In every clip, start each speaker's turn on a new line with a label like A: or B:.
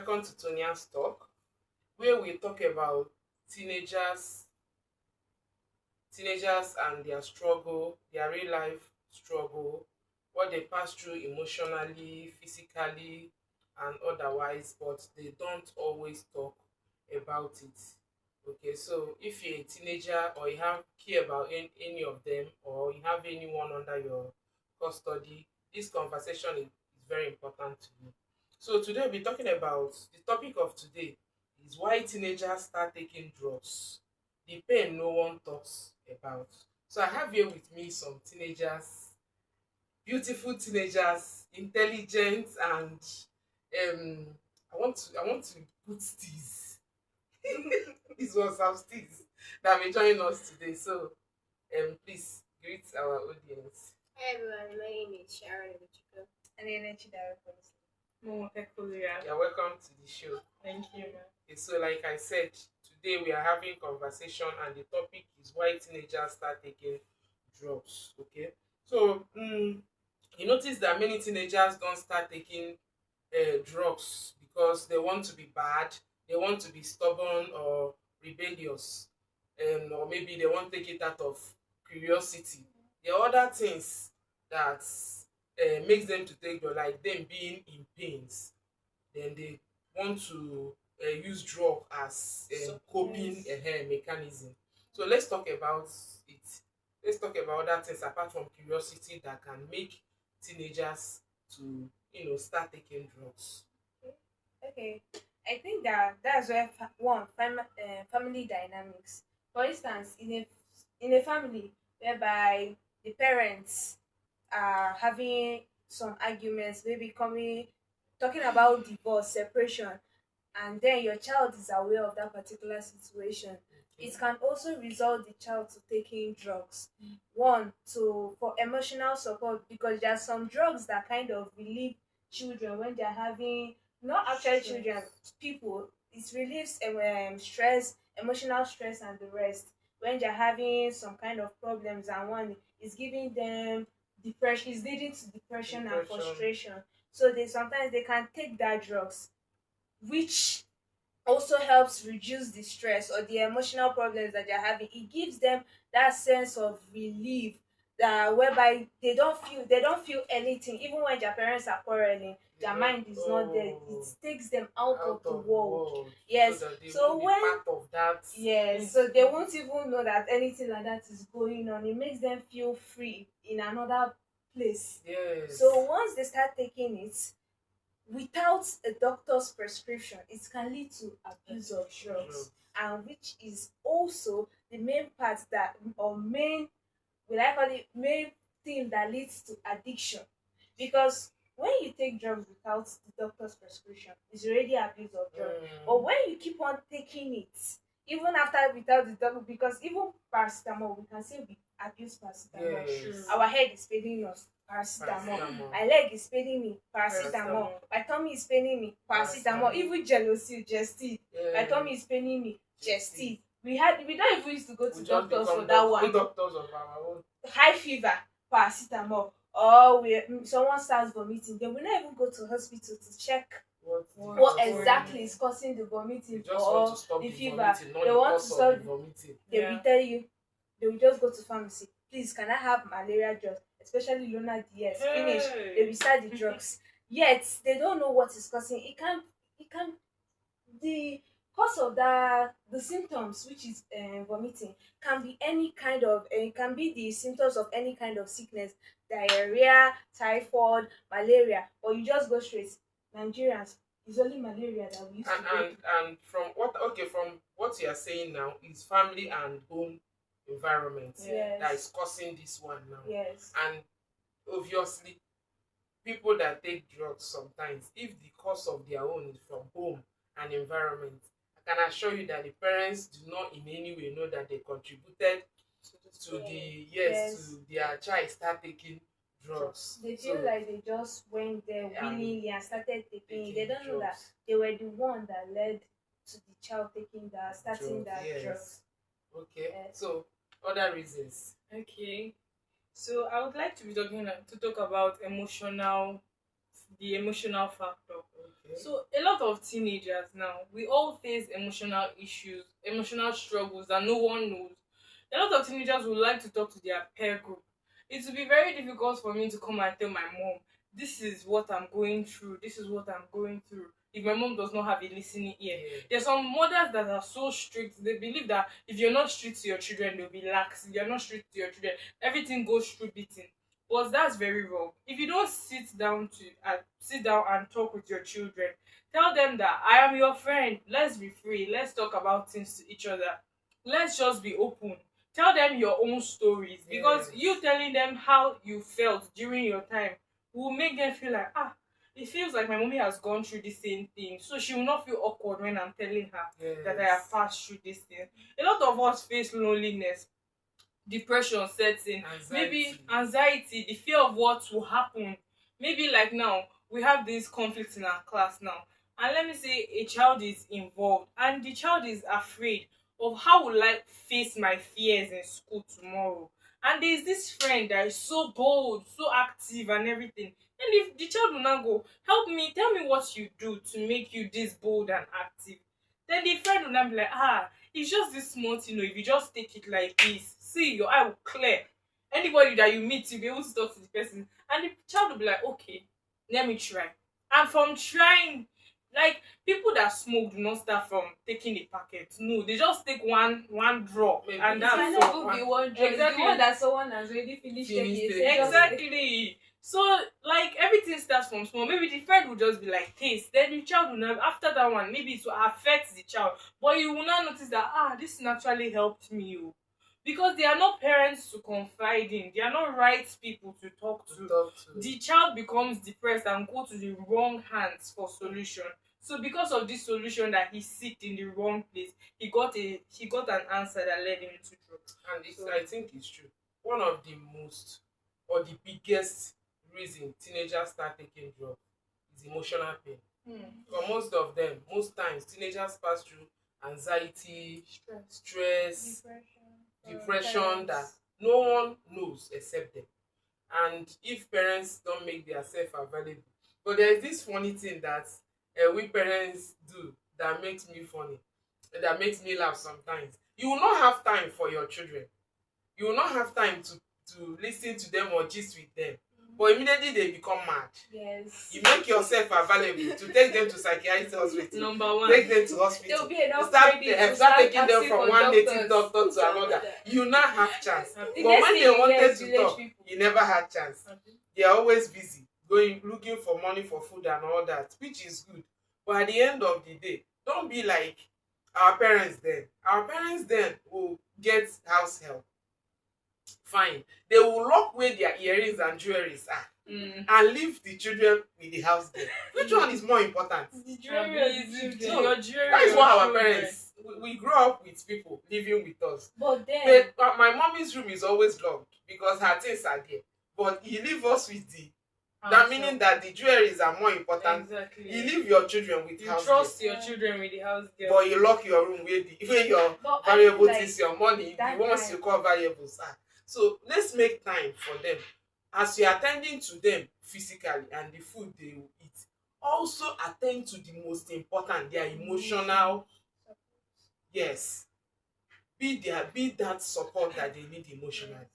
A: Welcome to Tonia'sTalk, where we talk about teenagers and their struggle, their real life struggle, what they pass through emotionally, physically, and otherwise, but they don't always talk about it. Okay, so if you're a teenager or you have care about any of them, or you have anyone under your custody, this conversation is very important to you. So today we'll be talking about the topic of today is why teenagers start taking drugs, the pain no one talks about. So I have here with me some teenagers, beautiful teenagers, intelligent, and um I want to put steez. This was some steez that may join us today. So please greet our audience.
B: Hi everyone, my name is Sharon Ebichiko. And then Chidara
C: More peculiar.
A: You're welcome to the show.
C: Thank you, ma'am.
A: Okay, so like I said, today we are having conversation and the topic is why teenagers start taking drugs. Okay, so you notice that many teenagers don't start taking drugs because they want to be bad, they want to be stubborn or rebellious, or maybe they want to take it out of curiosity. There are other things that makes them to take drugs, like them being in pains. Then they want to use drug as coping mechanism. So let's talk about it. Let's talk about other things apart from curiosity that can make teenagers to start taking drugs.
B: Okay, I think that's where family dynamics. For instance, in a family whereby the parents are having some arguments, maybe coming talking about divorce, separation, and then your child is aware of that particular situation, it can also result the child to taking drugs. One, to for emotional support, because there are some drugs that kind of relieve children when they're having, not actually children, people. It relieves stress, emotional stress, and the rest when they're having some kind of problems, and one is giving them depression, is leading to depression and frustration. So they sometimes they can take that drugs, which also helps reduce the stress or the emotional problems that they're having. It gives them that sense of relief, that whereby they don't feel anything. Even when their parents are quarreling, their mind is not there. It takes them out of the world. Yes.
A: So that they
B: So
A: won't be
B: when
A: part of that.
B: yes, so they won't even know that anything like that is going on. It makes them feel free in another place.
A: Yes.
B: So once they start taking it without a doctor's prescription, it can lead to abuse of drugs, and which is also the main part that, or main, will I call it, main thing that leads to addiction. Because when you take drugs without the doctor's prescription, it's already abuse of drugs. But when you keep on taking it, even after without the doctor, because even paracetamol, we can say we abuse paracetamol.
A: Yes.
B: Our head is paining us, paracetamol. My leg is paining me, paracetamol. My tummy is paining me, paracetamol. Even jealousy, Jested. My tummy is paining me, Jested. We don't even used to go to
A: We just
B: doctors
A: become
B: for that one.
A: doctors of our own.
B: High fever, paracetamol. Or someone starts vomiting, they will not even go to hospital to check what exactly is causing the vomiting or the fever. They want to stop
A: the vomiting.
B: They will tell you, they will just go to pharmacy. Please, can I have malaria drugs, especially Lona DS? Finish. They will start the drugs. Yet they don't know what is causing. It can the cause of the symptoms, which is vomiting, can be any kind of, it can be the symptoms of any kind of sickness, diarrhea, typhoid, malaria, or you just go straight. Nigerians, it's only malaria that we used
A: And
B: to go
A: and and from what you are saying now is family and home environment
B: Yes.
A: that is causing this one now.
B: Yes.
A: And obviously, people that take drugs sometimes, if the cause of their own is from home and environment, I can assure you that the parents do not in any way know that they contributed to the
B: Yes.
A: to their child start taking drugs.
B: They feel like they just went there willingly and started taking it. They don't know that
A: drugs.
B: they were the one that led to the child taking that, starting
A: Drugs,
B: that
A: yes.
B: drugs.
A: Okay.
B: Yes.
A: So other reasons.
C: Okay. So I would like to be talking to talk about the emotional factor.
A: Okay.
C: So a lot lot of teenagers now, we all face emotional issues, emotional struggles that no one knows. A lot of teenagers would like to talk to their peer group. It would be very difficult for me to come and tell my mom, this is what I'm going through, this is what I'm going through, if my mom does not have a listening ear.
A: Yeah.
C: There's some mothers that are so strict, they believe that if you're not strict to your children, they'll be lax. If you're not strict to your children, everything goes through beating. But that's very wrong. If you don't sit down and talk with your children, tell them that I am your friend. Let's be free. Let's talk about things to each other. Let's just be open. Tell them your own stories, because
A: Yes.
C: you telling them how you felt during your time will make them feel like, it feels like my mommy has gone through the same thing, so she will not feel awkward when I'm telling her that I have
A: Yes.
C: passed through this thing. A lot of us face loneliness, depression sets in, maybe
A: Anxiety.
C: anxiety, the fear of what will happen. Maybe like now, we have this conflict in our class now, and let me say a child is involved and the child is afraid of how will I face my fears in school tomorrow. And there's this friend that is so bold, so active and everything. And if the child will now go, help me, tell me what you do to make you this bold and active. Then the friend will now be like, it's just this small thing, if you just take it like this, see, your eye will clear. Anybody that you meet, you'll be able to talk to the person. And the child will be like, okay, let me try. And from trying, like people that smoke do not start from taking a packet. No, they just take one drop,
A: Maybe
C: and
B: It
A: that's
B: might
C: that's
B: not
C: all.
B: even be one drug. It's the
C: Exactly.
B: one that someone has already finished
A: Finished
B: taking.
A: it.
B: So just
C: Exactly. So like everything starts from small. Maybe the friend will just be like taste. Then the child will not, after that one, maybe it will affect the child. But you will not notice that this naturally helped me. Oh. Because they are not parents to confide in. They are not right people to talk
A: to
C: to.
A: talk to.
C: The child becomes depressed and go to the wrong hands for solution. So because of this solution that he seeked in the wrong place, he got an answer that led him to drugs.
A: And it's,
C: So
A: I think it's true. One of the most or the biggest reason teenagers start taking drugs is emotional pain. For most of them, most times teenagers pass through anxiety,
C: stress.
A: stress, depression that
B: parents.
A: no one knows except them. And if parents don't make their self available, but there is this funny thing that we parents do that makes me funny, that makes me laugh sometimes. You will not have time for your children. You will not have time to listen to them or gist with them. But immediately they become mad.
B: Yes.
A: You make yourself available to take them to psychiatrist hospital,
C: Number one.
A: take them to
B: There'll
A: hospital,
B: be enough
A: start
B: credit to
A: start taking them
B: asking
A: from
B: for
A: one
B: doctors.
A: native doctor to another. You now have chance.
C: The
A: But
B: next
A: when
B: thing
A: they
B: you hear
A: wanted
B: is
A: to
B: village
A: talk,
B: people.
A: you never had chance. They are always busy going looking for money for food and all that, which is good. But at the end of the day, don't be like our parents then. Our parents then will get house help. Fine. They will lock where their earrings and jewelries are and leave the children with the house there. Which one is more important?
C: The jewelry is
A: No,
C: your jewelry.
A: that is
C: your
A: what our
C: children.
A: parents we grew up with people living with us.
B: But then
A: But my mommy's room is always locked because her things are there. But he leave us with the that meaning that the jewelries are more important.
C: Exactly.
A: You leave your children with
C: You
A: house
C: trust
A: there.
C: your children with the house girl.
A: But you lock your room where your
B: but I feel
A: variable
B: like
A: things, your money,
B: that
A: the ones
B: time-
A: you call variables are. So let's make time for them. As you're attending to them physically and the food they will eat, also attend to the most important, their emotional. Yes. Be that support that they need emotionally.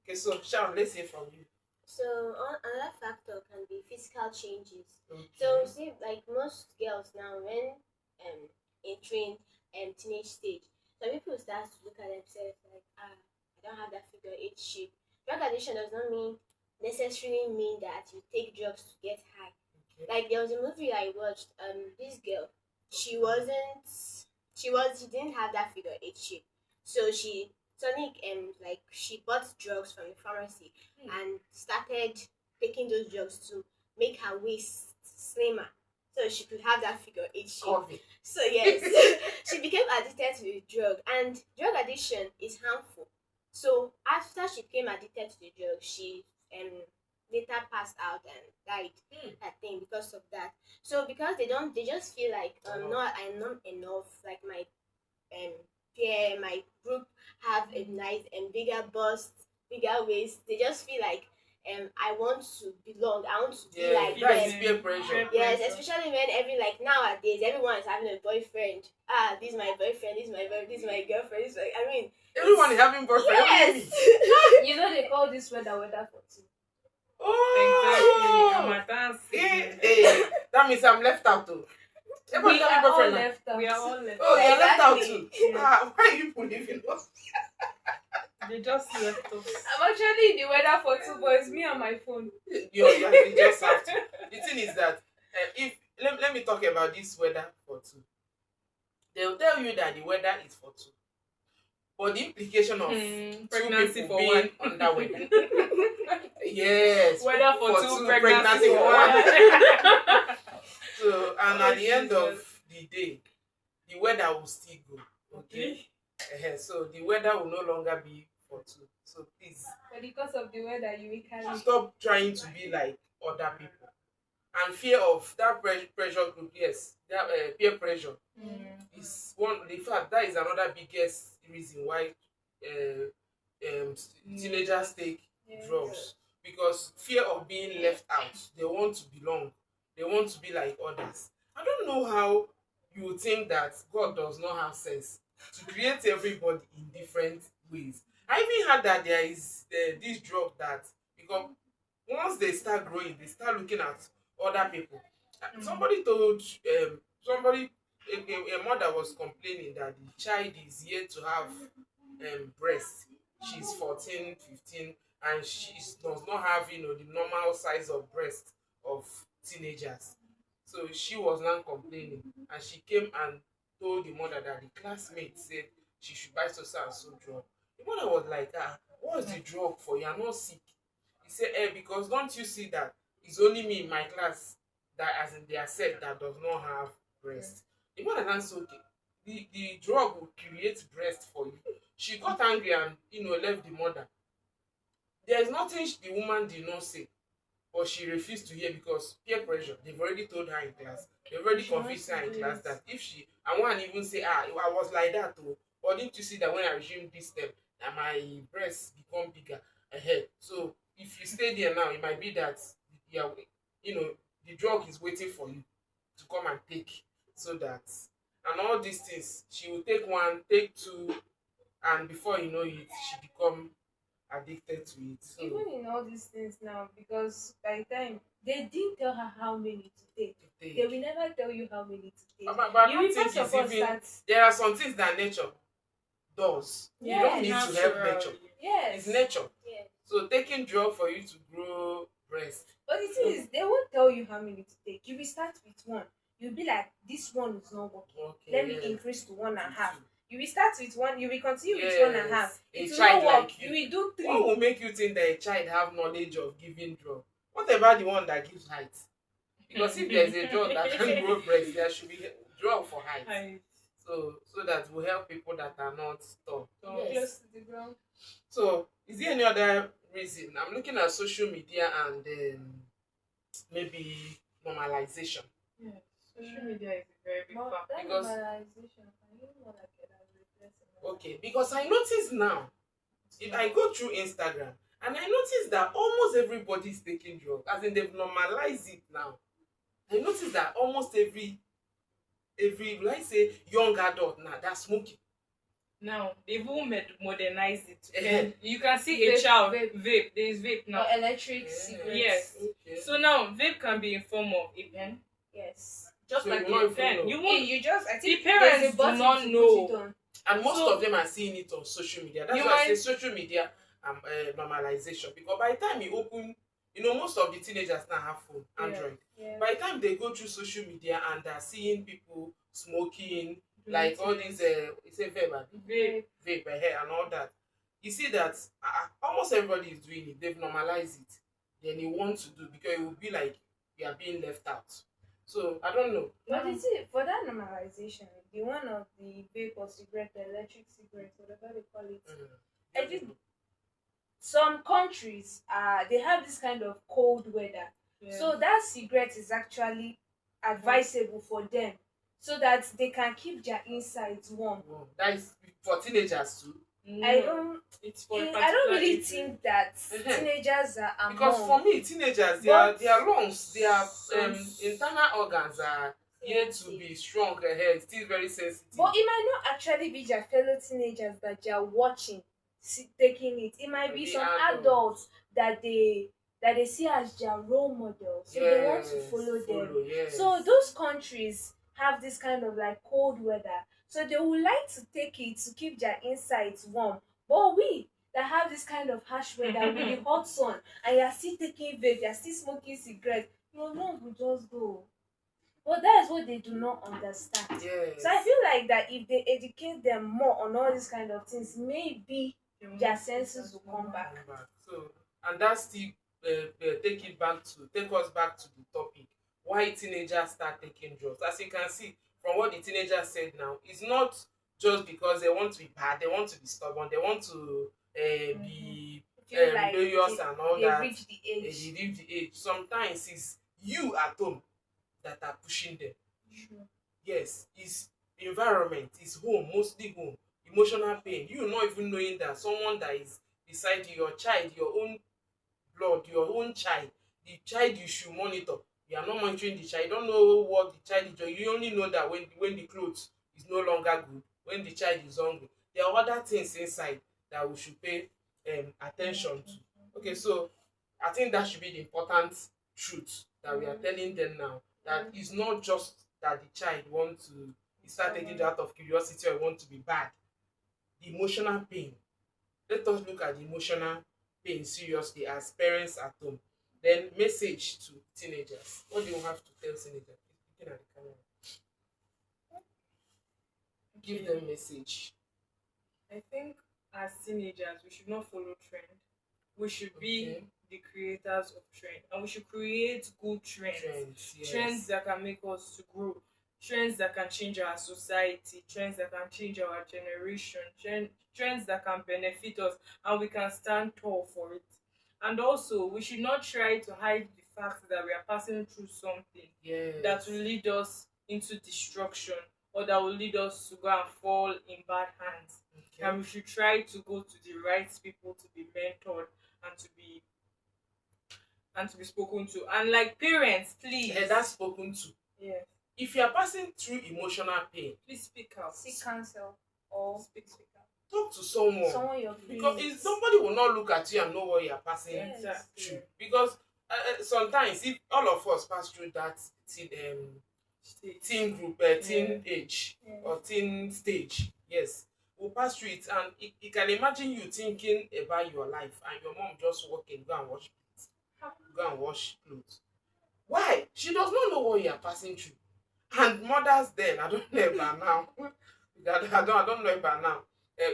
A: Okay, so Sharon, let's hear from you.
D: So another factor can be physical changes.
A: Okay.
D: So see, like most girls now, when entering teenage stage, some people start to look at themselves like, I don't have that figure eight shape. Drug addiction does not necessarily mean that you take drugs to get high.
A: Okay.
D: Like there was a movie I watched. This girl, she didn't have that figure eight shape, so she Sonic like she bought drugs from the pharmacy and started taking those drugs to make her waist slimmer so she could have that figure eight shape.
A: COVID.
D: So yes, she became addicted to the drug, and drug addiction is harmful. So after she became addicted to the drug, she later passed out and died. I think because of that. So because they just feel like no, I'm not enough. Like my my group have a nice and bigger bust, bigger waist. They just feel like I want to belong, I want to be
A: Yeah,
D: like
A: that is
D: them.
A: peer pressure.
D: Yes, especially when every like nowadays everyone is having a boyfriend. Ah, this is my boyfriend, this is my boyfriend, this is my girlfriend, this is my, I mean,
A: Everyone is having boyfriend.
D: yes.
B: You know they call this weather for two.
A: Oh,
C: Exactly. I'm
A: that means I'm left out too. Everybody's
B: We
A: having
B: are all
A: boyfriend now.
B: left out.
C: We are all left.
A: Oh, you're left out
D: Exactly.
A: too. Ah, why are you people leaving us?
C: They just left us.
B: I'm actually in the weather for two, but it's me and my phone.
A: You just have to. The thing is that if let me talk about this weather for two. They'll tell you that the weather is for two, but the implication of two
C: Pregnancy
A: people
C: for
A: being
C: one.
A: under weather. Yes,
C: Weather for two, pregnancy for
A: one.
C: one.
A: So, and
C: Oh,
A: at the end of
C: Jesus.
A: the day, the weather will still go. Okay. So the weather will no longer be for two. So please
B: But because of the weather, you will carry.
A: stop trying to be like other people. And fear of that pressure group, yes, that peer pressure is one. In fact, that is another biggest reason why teenagers take
B: Yes.
A: drugs, because fear of being left out. They want to belong. They want to be like others. I don't know how you would think that God does not have sense to create everybody in different ways. I even heard that there is this drug that, because once they start growing, they start looking at other people. Somebody told somebody a mother was complaining that the child is yet to have breast. She's 14, 15, and she does not have the normal size of breast of teenagers. So she was now complaining, and she came and told the mother that the classmate said she should buy so and so drug. The mother was like, what's the drug for? You're not sick. He said, because don't you see that it's only me in my class that, as in their set, that does not have breast. The mother answered, okay, the drug will create breast for you. She got angry and left the mother. There is nothing the woman did not say, but she refused to hear because peer pressure. They've already told her in class. They've already
B: She wants
A: convinced her
B: to
A: in
B: do
A: class
B: it.
A: that if she, and one even say, I was like that too. But didn't you see that when I resumed this step, that my breasts become bigger ahead? So if you stay there now, it might be that yeah, the drug is waiting for you to come and take, so that, and all these things, she will take one, take two, and before you know it, she become addicted to it. So
B: Even in all these things now, because by the time they didn't tell her how many to take,
A: to take.
B: they will never tell you how many to take.
A: But I
B: You
A: don't
B: will
A: think
B: first
A: it's
B: of all
A: even.
B: start.
A: There are some things that nature does. You don't
B: Yes.
A: need to help nature.
B: Yes.
A: It's nature.
D: Yeah.
A: So taking drug for you to grow breast.
B: But the thing is, they won't tell you how many to take. You will start with one. You'll be like, this one is not working.
A: Okay.
B: Let me
A: yes.
B: increase to 1.5.
A: Two.
B: You will start with one. You will continue with
A: Yes.
B: 1.5.
A: A
B: It will
A: child
B: not work.
A: like
B: You will do 3.
A: What will make you think that a child have knowledge of giving drug? What about the one that gives height? Because if there's a drug that can grow breast, there should be drug for height. So that will help people that are not tall.
D: Yes.
B: Close to the ground.
A: So is there any other reason? I'm looking at social media and maybe normalization.
C: Yeah. Social media is a very big
B: But
C: factor.
B: that
A: Because-
B: normalization, I don't know like that.
A: Okay, because I notice now, if I go through Instagram and I notice that almost everybody is taking drugs, as in they've normalized it now. I notice that almost every let's say young adult now that's smoking.
C: Now they've even modernized it.
A: Eh.
C: You can see a
B: Vape,
C: child
B: vape.
C: vape. There is vape now.
B: Or electric
A: Yeah.
B: cigarettes.
C: Yes.
A: Okay.
C: So now vape can be in form of a pen,
B: Yes.
C: just
A: So
C: like
A: you
C: a
A: won't
C: pen.
A: even know.
C: You
B: Yeah,
C: won't.
B: you just, I think
C: parents
B: there's a
C: do
B: button
C: not
B: to
C: know.
B: put it on.
A: And most
C: So-
A: of them are seeing it on social media. That's
C: You
A: why I say
C: might-
A: social media normalization. Because by the time you open, most of the teenagers now have phone,
C: Yeah.
A: Android.
B: Yeah.
A: By the time they go through social media and they're seeing people smoking,
C: Doing
A: like all
C: things.
A: these it's a
C: Vape.
A: vape hair and all that, you see that almost everybody is doing it. They've normalized it. Then you want to do, because it will be like you are being left out. So I don't know.
B: But you see, for that normalization, the one of the vape or cigarette, the electric cigarette, whatever they call it, I think some countries they have this kind of cold weather.
C: Yeah.
B: So that cigarette is actually advisable for them so that they can keep their insides warm.
A: That is for teenagers too.
B: I
C: No,
B: don't
C: it's for a
B: I don't
C: particular
B: really
C: age range.
B: think that
A: Ehen.
B: teenagers are
A: Because
B: among,
A: for me, teenagers,
B: but
A: their lungs, their
B: some,
A: internal organs are yet to
D: Sensitive.
A: be strong ahead, still very sensitive.
B: but it might not actually be their fellow teenagers that they are watching, taking it. It might be
A: Maybe
B: some
A: adults.
B: adults that they see as their role model, so they want to
A: Yes,
B: follow them.
A: follow,
B: So
A: yes.
B: those countries have this kind of like cold weather, so they would like to take it to keep their insides warm. But we that have this kind of harsh weather with the hot sun, and you are still taking vape, you are still smoking cigarette, your lungs will just go. But that is what they do not understand. So I
A: Yes.
B: feel like that if they educate them more on all these kind of things, maybe
C: They will
B: their
C: not take
B: senses
C: as
B: will come
C: normal.
B: back.
A: Come back. So, and that still take us back to the topic. Why teenagers start taking drugs? As you can see from what the teenagers said now, it's not just because they want to be bad, they want to be stubborn, they want to
C: Mm-hmm.
A: be
B: Feel like
A: rebellious and all
B: they've
A: that.
B: reached the
A: They
B: age.
A: reach the age. Sometimes it's you at home that are pushing them.
C: True.
A: Yes, it's environment, it's home, mostly home. Emotional pain, you not even knowing that someone that is beside you, your child, your own blood, your own child, the child you should monitor, you are not monitoring the child, you don't know what the child is doing. You only know that when the clothes is no longer good, when the child is hungry, there are other things inside that we should pay attention to. Okay, so I think that should be the important truth that we are telling them now, that
B: Mm.
A: it's not just that the child want to start taking it out of curiosity or want to be bad. The emotional pain, let us look at the emotional pain seriously as parents at home. Then message to teenagers. What do you have to tell teenagers? Looking at the camera. Give
C: Okay.
A: them message.
C: I think as teenagers, we should not follow trend. We should be
A: Okay.
C: the creators of trend, and we should create good trends.
A: Trends,
C: Trends
A: yes.
C: that can make us to grow. Trends that can change our society. Trends that can change our generation. Trends that can benefit us, and we can stand tall for it. And also, we should not try to hide the fact that we are passing through something that will
A: Yes.
C: lead us into destruction, or that will lead us to go and fall in bad hands.
A: Okay.
C: And we should try to go to the right people to be mentored and to be spoken to. And like parents, please.
A: That's spoken to.
C: Yes.
A: If you are passing through emotional pain,
C: Please speak out.
B: Seek counsel or
C: Speak out.
A: talk to someone.
B: someone you're
A: Because
B: feeling.
A: somebody will not look at you and know what you are passing
B: Yes.
A: through.
C: Exactly.
A: Because sometimes if all of us pass through that
C: State.
A: teen group, teen age
B: Yeah.
A: or teen stage, yes, we'll pass through it, and you can imagine you thinking about your life and your mom just walking, go and wash plates, go and wash clothes. Why? She does not know what you are passing through. And mothers then, I don't know about now. I don't know about now.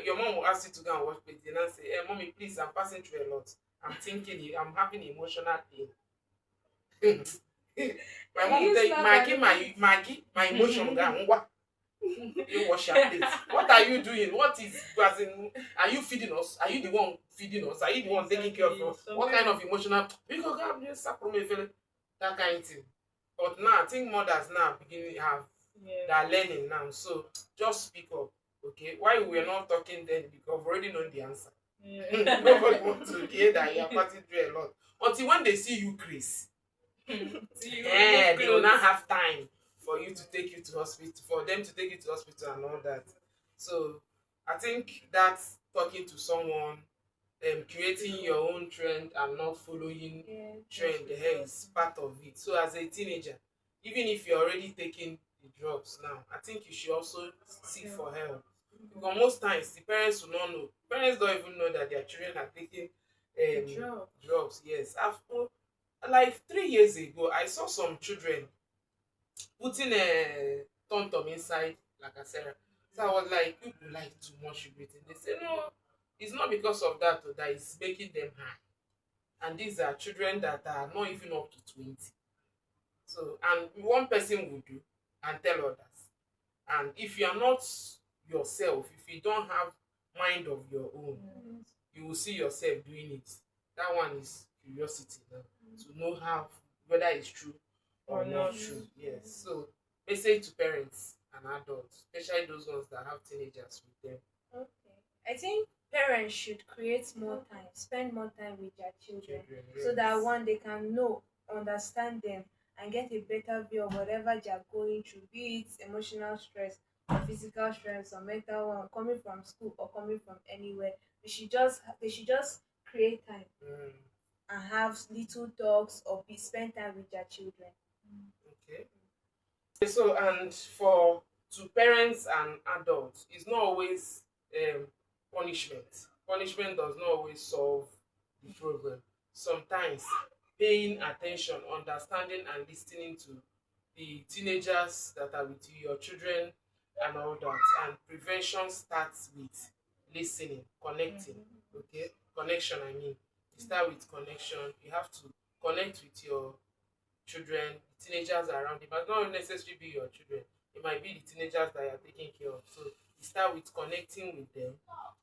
A: Your mom will ask you to go and wash plates, and I say, mommy, please, I'm passing through a lot. I'm thinking, I'm having emotional pain. My mom will tell you, Maggie, my emotion gone. What? You wash your plate. What are you doing? What is, as in, are you feeding us? Are you the one feeding us? Are you the one taking care of us? What kind of emotional? Because God, you feel that kind of thing. But now, I think mothers now beginning have, they
C: Yeah.
A: are learning now. So just speak up, okay? Why we were not talking then? Because we already know the answer.
C: Yeah.
A: Nobody wants to hear that you are passing through a lot. Until when they see you, Chris,
C: See you
A: they will
C: remove
A: not
C: clothes.
A: have time for you to take you to hospital, for them to take you to hospital and all that. So I think that's talking to someone, creating your own trend and not following
B: Yeah.
A: trend is part of it. So as a teenager, even if you're already taking the drugs now, I think you should also seek for help. Because most times the parents will not know. Parents don't even know that their children are taking
C: Job.
A: drugs. Yes. After like 3 years ago, I saw some children putting a tom tom inside like a syrup. So I was like, people like too much sugar. They say no, it's not because of that that is making them high. And these are children that are not even up to 20. So, and one person will do and tell others. And if you are not yourself, if you don't have mind of your own,
B: Mm.
A: you will see yourself doing it. That one is curiosity now, to know how, whether it's true or
C: Or
A: not
C: not.
A: true. Yes. So message to parents and adults, especially those ones that have teenagers with them.
B: Okay. I think parents should create more time, spend more time with their children,
A: Children,
B: so that
A: yes.
B: one they can know, understand them, and get a better view of whatever they are going through, be it emotional stress or physical stress or mental one, coming from school or coming from anywhere. They should just create time
A: Mm,
B: and have little talks or be spend time with their children.
A: okay. So, and for to parents and adults, it's not always um, punishment. Punishment does not always solve the problem. Sometimes paying attention, understanding, and listening to the teenagers that are with you, your children, and all that. And prevention starts with listening, connecting. Okay, connection. I mean, you start with connection. You have to connect with your children, the teenagers around. It might not necessarily be your children. It might be the teenagers that you're taking care of. So you start with connecting with them,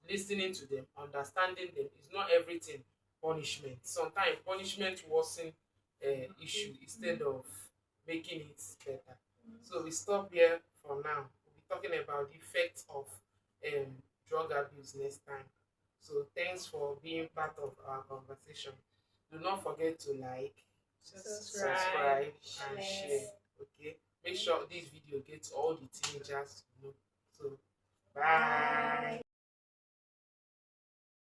A: listening to them, understanding them. It's not everything punishment. Sometimes punishment worsen issue instead of making it better. So we stop here for now. We'll be talking about the effects of drug abuse next time. So thanks for being part of our conversation. Do not forget to like,
C: Subscribe.
A: subscribe, and share. Okay, make sure this video gets all the teenagers to know. So bye.